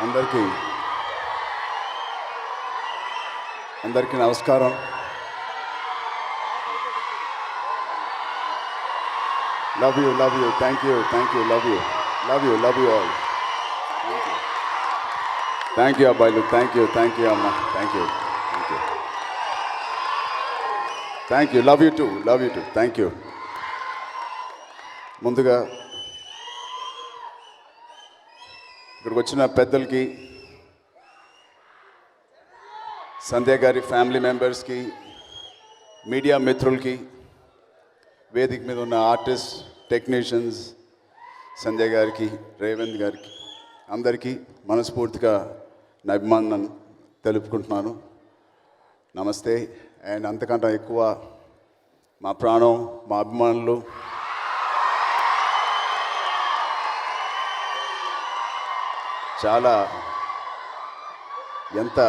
అందరికీ నమస్కారం. Love you thank you love you all. Thank you అబ్బాయిలు, థ్యాంక్ యూ అమ్మ, thank you love you two thank you. ముందుగా ఇక్కడికి వచ్చిన పెద్దలకి, సంధ్య గారి ఫ్యామిలీ మెంబర్స్కి, మీడియా మిత్రులకి, వేదిక మీద ఉన్న ఆర్టిస్ట్, టెక్నీషియన్స్, సంధ్య గారికి, రేవంత్ గారికి, అందరికీ మనస్ఫూర్తిగా నా అభిమానం తెలుపుకుంటున్నాను. నమస్తే. అండ్ అంతకంటే ఎక్కువ మా ప్రాణం, మా అభిమానులు, చాలా ఎంత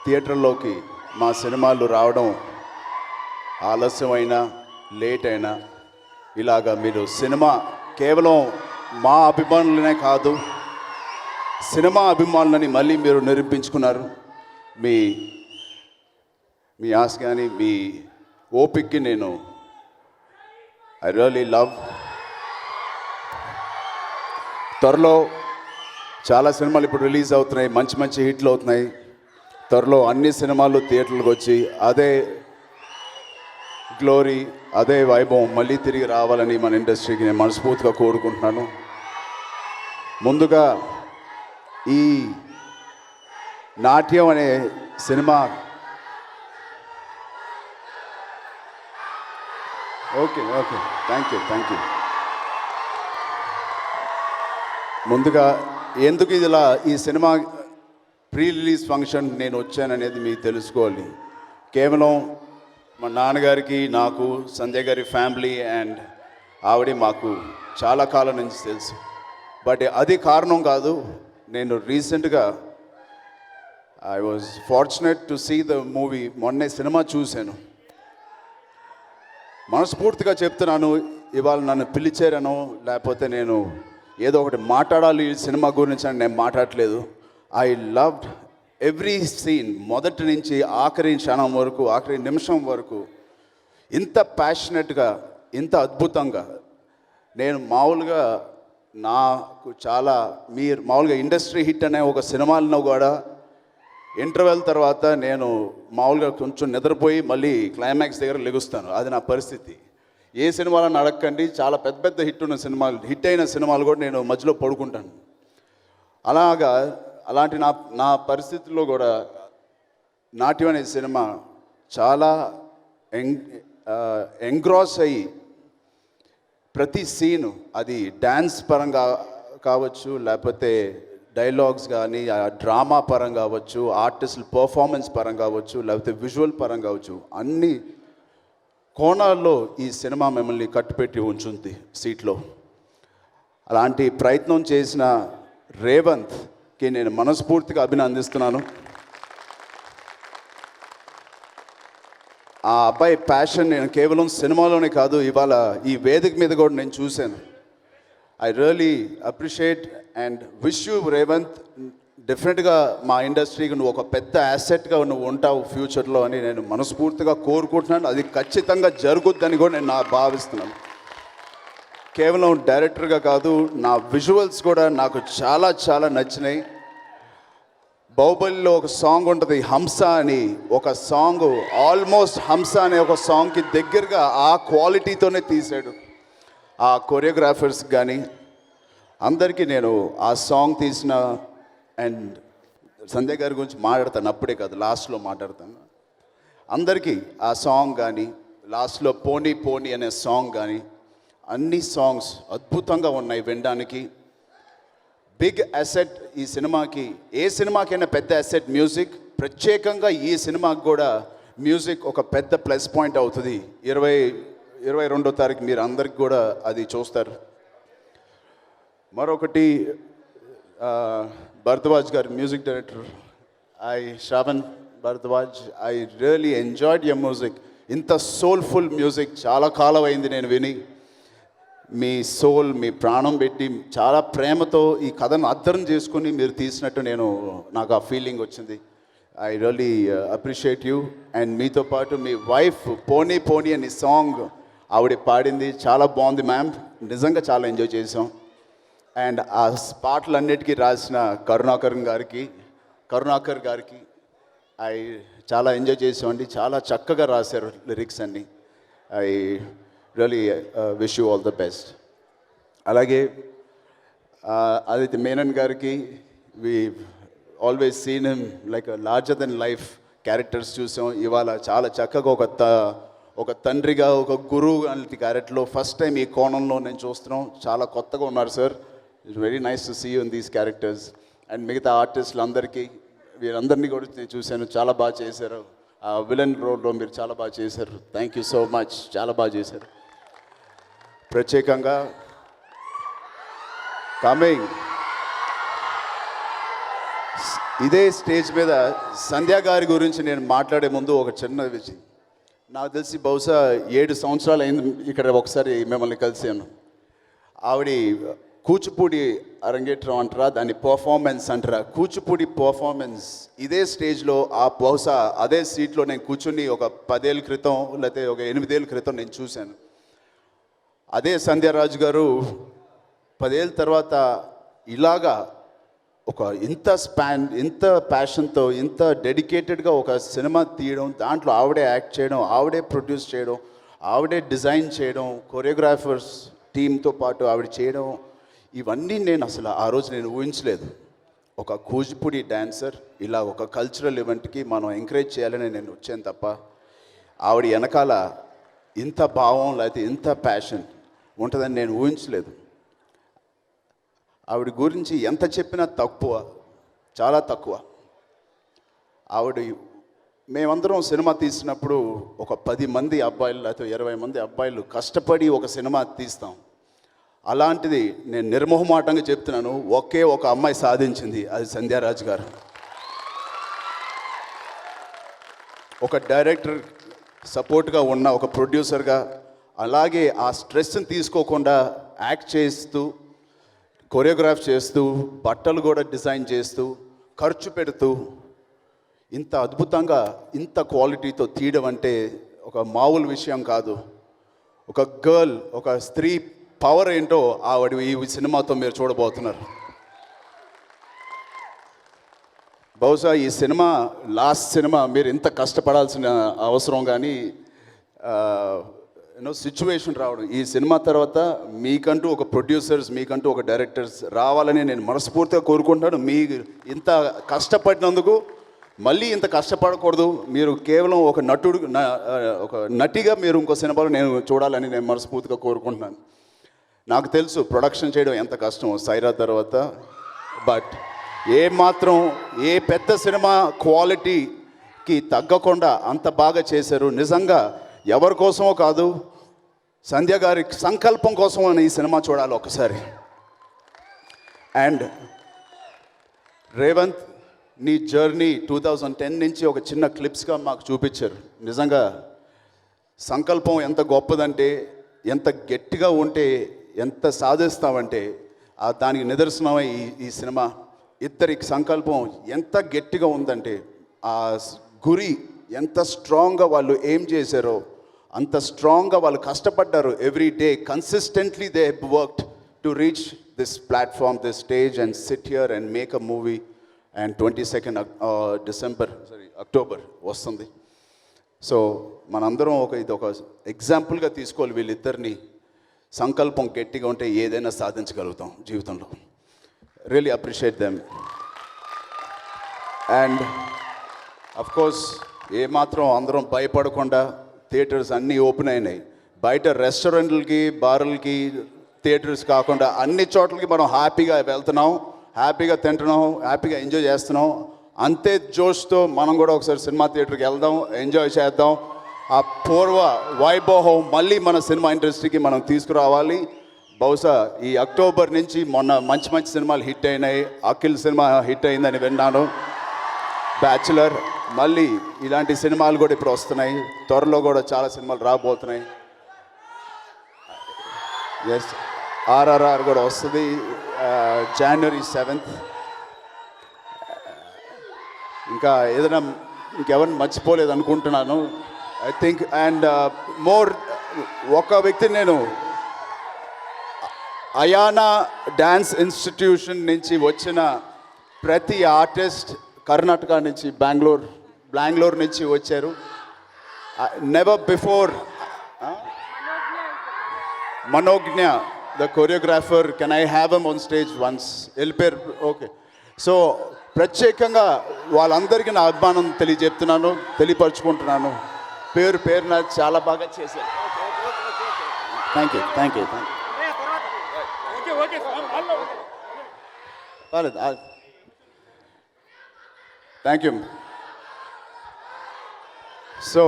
థియేటర్లోకి మా సినిమాలు రావడం ఆలస్యమైనా, లేట్ అయినా, ఇలాగా మీరు సినిమా కేవలం మా అభిమానులనే కాదు, సినిమా అభిమానులని మళ్ళీ మీరు నిరూపించుకున్నారు. మీ ఆశ కానీ మీ ఓపిక్కి నేను ఐ రియల్లీ లవ్. త్వరలో చాలా సినిమాలు ఇప్పుడు రిలీజ్ అవుతున్నాయి, మంచి హిట్లు అవుతున్నాయి. త్వరలో అన్ని సినిమాలు థియేటర్లకు వచ్చి అదే గ్లోరీ, అదే వైభవం మళ్ళీ తిరిగి రావాలని మన ఇండస్ట్రీకి నేను మనస్ఫూర్తిగా కోరుకుంటున్నాను. ముందుగా ఈ నాట్యం అనే సినిమా ఓకే థ్యాంక్ యూ. ముందుగా ఎందుకు ఇలా ఈ సినిమా ప్రీ రిలీజ్ ఫంక్షన్ నేను వచ్చాననేది మీకు తెలుసుకోవాలి. కేవలం మా నాన్నగారికి, నాకు, సంజయ్ గారి ఫ్యామిలీ అండ్ ఆవిడ మాకు చాలా కాలం నుంచి తెలుసు. బట్ అది కారణం కాదు. నేను రీసెంట్గా I was fortunate to see the movie. మొన్నే సినిమా చూశాను. మనస్ఫూర్తిగా చెప్తున్నాను, ఇవాళ నన్ను పిలిచారనో లేకపోతే నేను ఏదో ఒకటి మాట్లాడాలి ఈ సినిమా గురించి అని నేను మాట్లాడలేదు. I loved every scene. మొదటి నుంచి ఆఖరి క్షణం వరకు, ఆఖరి నిమిషం వరకు ఇంత ప్యాషనెట్గా, ఇంత అద్భుతంగా నేను మామూలుగా నాకు చాలా మామూలుగా ఇండస్ట్రీ హిట్ అనే ఒక సినిమాలను కూడా ఇంటర్వెల్ తర్వాత నేను మామూలుగా కొంచెం నిద్రపోయి మళ్ళీ క్లైమాక్స్ దగ్గర లెగుస్తాను. అది నా పరిస్థితి. ఏ సినిమాలను అడగకండి, చాలా పెద్ద హిట్ అయిన సినిమాలు కూడా నేను మధ్యలో పడుకుంటాను. అలాంటి నా పరిస్థితుల్లో కూడా నాట్యం అనే సినిమా చాలా ఎంగ్రాస్ అయ్యి ప్రతి సీను, అది డ్యాన్స్ పరంగా కావచ్చు, లేకపోతే డైలాగ్స్ కానీ డ్రామా పరంగా కావచ్చు, ఆర్టిస్టుల పర్ఫార్మెన్స్ పరంగా కావచ్చు, లేకపోతే విజువల్ పరంగా కావచ్చు, అన్ని కోణాల్లో ఈ సినిమా మిమ్మల్ని కట్టుపెట్టి ఉంచుంది సీట్లో. అలాంటి ప్రయత్నం చేసిన రేవంత్కి నేను మనస్ఫూర్తిగా అభినందిస్తున్నాను. ఆ అబ్బాయి ప్యాషన్ నేను కేవలం సినిమాలోనే కాదు, ఇవాళ ఈ వేదిక మీద కూడా నేను చూశాను. I really appreciate and wish you Revanth. డెఫినెట్గా మా ఇండస్ట్రీకి నువ్వు ఒక పెద్ద యాసెట్గా నువ్వు ఉంటావు ఫ్యూచర్లో అని నేను మనస్ఫూర్తిగా కోరుకుంటున్నాను. అది ఖచ్చితంగా జరుగుద్దని కూడా నేను భావిస్తున్నాను. కేవలం డైరెక్టర్గా కాదు, నా విజువల్స్ కూడా నాకు చాలా నచ్చినాయి. బాహుబలిలో ఒక సాంగ్ ఉంటుంది, హంస అని ఒక సాంగ్, ఆల్మోస్ట్ హంస అనే ఒక సాంగ్కి దగ్గరగా ఆ క్వాలిటీతోనే తీశాడు. ఆ కొరియోగ్రాఫర్స్ కానీ అందరికీ నేను ఆ సాంగ్ తీసిన అండ్ సంజయ్ గారి గురించి మాట్లాడతాను, అప్పుడే కాదు లాస్ట్లో మాట్లాడతాను. అందరికీ ఆ సాంగ్ కానీ, లాస్ట్లో పోనీ పోనీ అనే సాంగ్ కానీ, అన్ని సాంగ్స్ అద్భుతంగా ఉన్నాయి వినడానికి. బిగ్ అసెట్ ఈ సినిమాకి. ఏ సినిమాకైనా పెద్ద అసెట్ మ్యూజిక్. ప్రత్యేకంగా ఈ సినిమాకి కూడా మ్యూజిక్ ఒక పెద్ద ప్లస్ పాయింట్ అవుతుంది. 22వ తారీఖు మీరు అందరికి కూడా అది చూస్తారు. మరొకటి భరద్వాజ్ గారు, music director, Shravan Bharadwaj, I really enjoyed your music. ఇంత సోల్ఫుల్ మ్యూజిక్ చాలా కాలం అయింది నేను విని. మీ సోల్, మీ ప్రాణం పెట్టి చాలా ప్రేమతో ఈ కథను అర్థం చేసుకుని మీరు తీసినట్టు నాకు ఆ ఫీలింగ్ వచ్చింది. I really appreciate you. And మీతో పాటు మీ వైఫ్ పోనీ పోనీ అని సాంగ్ ఆవిడ పాడింది, చాలా బాగుంది మ్యామ్, నిజంగా చాలా ఎంజాయ్ చేసాం. అండ్ ఆ పాటలన్నిటికీ రాసిన కరుణాకర్ గారికి చాలా ఎంజాయ్ చేసామండి. చాలా చక్కగా రాశారు లిరిక్స్ అన్నీ. I really wish you all the best. అలాగే ఆదిత్య మేనన్ గారికి we always seen him like larger than life characters చూసాం. ఇవాళ చాలా చక్కగా ఒక తండ్రిగా, ఒక గురువు లాంటి క్యారెక్టర్లో ఫస్ట్ టైం ఈ కోణంలో నేను చూస్తున్నాం. చాలా కొత్తగా ఉన్నారు sir. It's very nice to see you in these characters. And మిగతా ఆర్టిస్టులందరికీ, వీరందరినీ కూడా నేను చూశాను, చాలా బాగా చేశారు. ఆ విలన్ రోల్లో మీరు చాలా బాగా చేశారు. థ్యాంక్ యూ సో మచ్, చాలా బాగా చేశారు. ప్రత్యేకంగా కమింగ్ ఇదే స్టేజ్ మీద సంధ్య గారి గురించి నేను మాట్లాడే ముందు ఒక చిన్న విషయం. నాకు తెలిసి బహుశా 7 సంవత్సరాలు అయింది ఇక్కడ ఒకసారి మిమ్మల్ని కలిసాను. ఆవిడ కూచిపూడి అరంగేట్రం అంటారా, దాన్ని పర్ఫార్మెన్స్ అంటారా, కూచిపూడి పర్ఫార్మెన్స్ ఇదే స్టేజ్లో బహుశా అదే సీట్లో నేను కూర్చుని ఒక 10 ఏళ్ళ క్రితం లేకపోతే ఒక 8 ఏళ్ళ క్రితం నేను చూశాను. అదే సంధ్యారాజు గారు 10 ఏళ్ళ తర్వాత ఇలాగా ఇంత ప్యాషన్తో, ఇంత డెడికేటెడ్గా ఒక సినిమా తీయడం, దాంట్లో ఆవిడే యాక్ట్ చేయడం, ఆవిడే ప్రొడ్యూస్ చేయడం, ఆవిడే డిజైన్ చేయడం, కొరియోగ్రాఫర్స్ టీంతో పాటు ఆవిడ చేయడం, ఇవన్నీ నేను అసలు ఆ రోజు నేను ఊహించలేదు. ఒక కూచిపూడి డ్యాన్సర్ ఇలా ఒక కల్చరల్ ఈవెంట్కి మనం ఎంకరేజ్ చేయాలని నేను వచ్చాను తప్ప, ఆవిడ వెనకాల ఇంత భావం లేకపోతే ఇంత ప్యాషన్ ఉంటుందని నేను ఊహించలేదు. ఆవిడ గురించి ఎంత చెప్పినా తక్కువ, చాలా తక్కువ. మేమందరం సినిమా తీసినప్పుడు ఒక 10 మంది అబ్బాయిలు లేకపోతే 20 మంది అబ్బాయిలు కష్టపడి ఒక సినిమా తీస్తాం. అలాంటిది నేను నిర్మోహమాటంగా చెప్తున్నాను, ఒకే ఒక అమ్మాయి సాధించింది, అది సంధ్యారాజ్ గారు. ఒక డైరెక్టర్ సపోర్ట్గా ఉన్న ఒక ప్రొడ్యూసర్గా, అలాగే ఆ స్ట్రెస్ని తీసుకోకుండా యాక్ట్ చేస్తూ, కొరియోగ్రాఫ్ చేస్తూ, బట్టలు కూడా డిజైన్ చేస్తూ, ఖర్చు పెడుతూ, ఇంత అద్భుతంగా ఇంత క్వాలిటీతో తీయడం అంటే ఒక మామూలు విషయం కాదు. ఒక గర్ల్, ఒక స్త్రీ పవర్ ఏంటో ఆవిడ ఈ సినిమాతో మీరు చూడబోతున్నారు. బహుశా ఈ సినిమా లాస్ట్ సినిమా, మీరు ఇంత కష్టపడాల్సిన అవసరం కానీ సిచ్యువేషన్ రావడం, ఈ సినిమా తర్వాత మీకంటూ ఒక ప్రొడ్యూసర్స్, మీకంటూ ఒక డైరెక్టర్స్ రావాలని నేను మనస్ఫూర్తిగా కోరుకుంటున్నాను. మీరు ఇంత కష్టపడినందుకు మళ్ళీ ఇంత కష్టపడకూడదు. మీరు కేవలం ఒక నటిగా మీరు ఇంకో సినిమాలో నేను చూడాలని నేను మనస్ఫూర్తిగా కోరుకుంటున్నాను. నాకు తెలుసు ప్రొడక్షన్ చేయడం ఎంత కష్టం సైరా తర్వాత, బట్ ఏ పెద్ద సినిమా క్వాలిటీకి తగ్గకుండా అంత బాగా చేశారు. నిజంగా ఎవరి కోసమో కాదు, సంధ్య గారి సంకల్పం కోసం అని ఈ సినిమా చూడాలి ఒకసారి. అండ్ రేవంత్, నీ జర్నీ 2010 నుంచి ఒక చిన్న క్లిప్స్గా మాకు చూపించారు. నిజంగా సంకల్పం ఎంత గొప్పదంటే, ఎంత గట్టిగా ఉంటే ఎంత సాధిస్తామంటే దానికి నిదర్శనమై ఈ సినిమా. ఇద్దరికి సంకల్పం ఎంత గట్టిగా ఉందంటే, ఆ గురి ఎంత స్ట్రాంగ్గా వాళ్ళు ఏం చేశారో అంత స్ట్రాంగ్గా వాళ్ళు కష్టపడ్డారు. Every day consistently they have worked to reach this platform, this stage and SIT here and make a movie. And 22 October వస్తుంది. సో మనందరం ఇది ఒక ఎగ్జాంపుల్గా తీసుకోవాలి వీళ్ళిద్దరిని. సంకల్పం గట్టిగా ఉంటే ఏదైనా సాధించగలుగుతాం జీవితంలో. Really appreciate them. And of course ఏమాత్రం అందరం భయపడకుండా థియేటర్స్ అన్నీ ఓపెన్ అయినాయి. బయట రెస్టారెంట్లకి, బార్లకి, థియేటర్స్ కాకుండా అన్ని చోట్లకి మనం హ్యాపీగా వెళ్తున్నాం, హ్యాపీగా తింటున్నాం, హ్యాపీగా ఎంజాయ్ చేస్తున్నాం. అంతే జోష్తో మనం కూడా ఒకసారి సినిమా థియేటర్కి వెళ్దాం, ఎంజాయ్ చేద్దాం. ఆ పూర్వ వైభవం మళ్ళీ మన సినిమా ఇండస్ట్రీకి మనం తీసుకురావాలి. బహుశా ఈ అక్టోబర్ నుంచి మొన్న మంచి మంచి సినిమాలు హిట్ అయినాయి. అఖిల్ సినిమా హిట్ అయిందని విన్నాను, బ్యాచులర్. మళ్ళీ ఇలాంటి సినిమాలు కూడా ఇప్పుడు వస్తున్నాయి, త్వరలో కూడా చాలా సినిమాలు రాబోతున్నాయి. ఎస్, RRR కూడా వస్తుంది January 7th. ఇంకా ఏదైనా ఇంకెవరిని మర్చిపోలేదు అనుకుంటున్నాను ఐ థింక్. అండ్ మోర్ ఒక వ్యక్తి నేను అయానా డ్యాన్స్ ఇన్స్టిట్యూషన్ నుంచి వచ్చిన ప్రతి ఆర్టిస్ట్ కర్ణాటక నుంచి బెంగళూరు నుంచి వచ్చారు. Never before Manogna the choreographer, can I have M on stage once? వెళ్ళిపోయారు. ఓకే, సో ప్రత్యేకంగా వాళ్ళందరికీ నా అభిమానం తెలియపరుచుకుంటున్నాను. పేరున చాలా బాగా చేశారు. Thank you. Thank you. So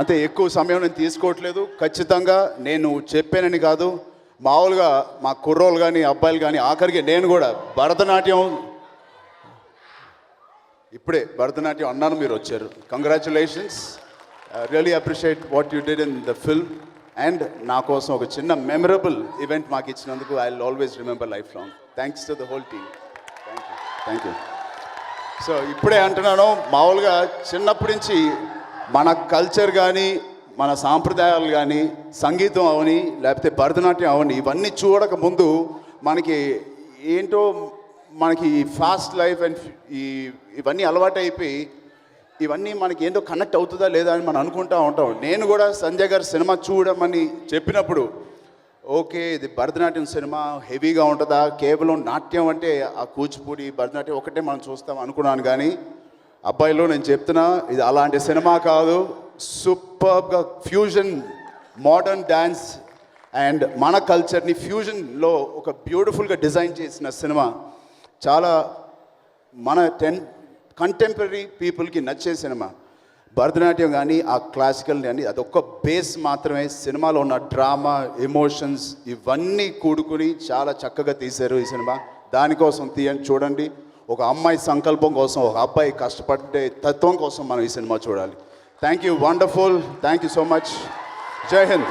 అంతే, ఎక్కువ సమయం నేను తీసుకోవట్లేదు. ఖచ్చితంగా నేను చెప్పానని కాదు, మామూలుగా మా కుర్రోళ్ళు కానీ అబ్బాయిలు కానీ, ఆఖరికి నేను కూడా ఇప్పుడే భరతనాట్యం అన్నాను, మీరు వచ్చారు. Congratulations, really appreciate what you did in the film. And నా కోసం ఒక చిన్న మెమరబుల్ ఈవెంట్ మాకు ఇచ్చినందుకు I will always remember life long. Thanks to the whole team. Thank you. So ఇప్పుడే అంటున్నాను, మామూలుగా చిన్నప్పటి నుంచి మన కల్చర్ కానీ, మన సాంప్రదాయాలు కానీ, సంగీతం అవని లేకపోతే భరతనాట్యం అవని, ఇవన్నీ చూడక ముందు మనకి ఏంటో మనకి ఫాస్ట్ లైఫ్ అండ్ ఇవన్నీ అలవాటు అయిపోయి ఇవన్నీ మనకి ఏంటో కనెక్ట్ అవుతుందా లేదా అని మనం అనుకుంటూ ఉంటాం. నేను కూడా సంజయ్ గారు సినిమా చూడమని చెప్పినప్పుడు ఓకే ఇది భరతనాట్యం సినిమా హెవీగా ఉంటుందా, కేవలం నాట్యం అంటే ఆ కూచిపూడి భరతనాట్యం ఒకటే మనం చూస్తాం అనుకున్నాను. కానీ అబ్బాయిలో నేను చెప్తున్నా, ఇది అలాంటి సినిమా కాదు. సూపర్గా ఫ్యూజన్, మోడర్న్ డ్యాన్స్ అండ్ మన కల్చర్ని ఫ్యూజన్లో ఒక బ్యూటిఫుల్గా డిజైన్ చేసిన సినిమా. చాలా మన కంటెంపరీ పీపుల్కి నచ్చే సినిమా. భరతనాట్యం కానీ ఆ క్లాసికల్ కానీ అదొక బేస్ మాత్రమే. సినిమాలో ఉన్న డ్రామా, ఎమోషన్స్ ఇవన్నీ కూడుకుని చాలా చక్కగా తీశారు ఈ సినిమా. దానికోసం చూడండి. ఒక అమ్మాయి సంకల్పం కోసం, ఒక అబ్బాయి కష్టపడే తత్వం కోసం మనం ఈ సినిమా చూడాలి. Thank you, wonderful, thank you so much. జై హింద్.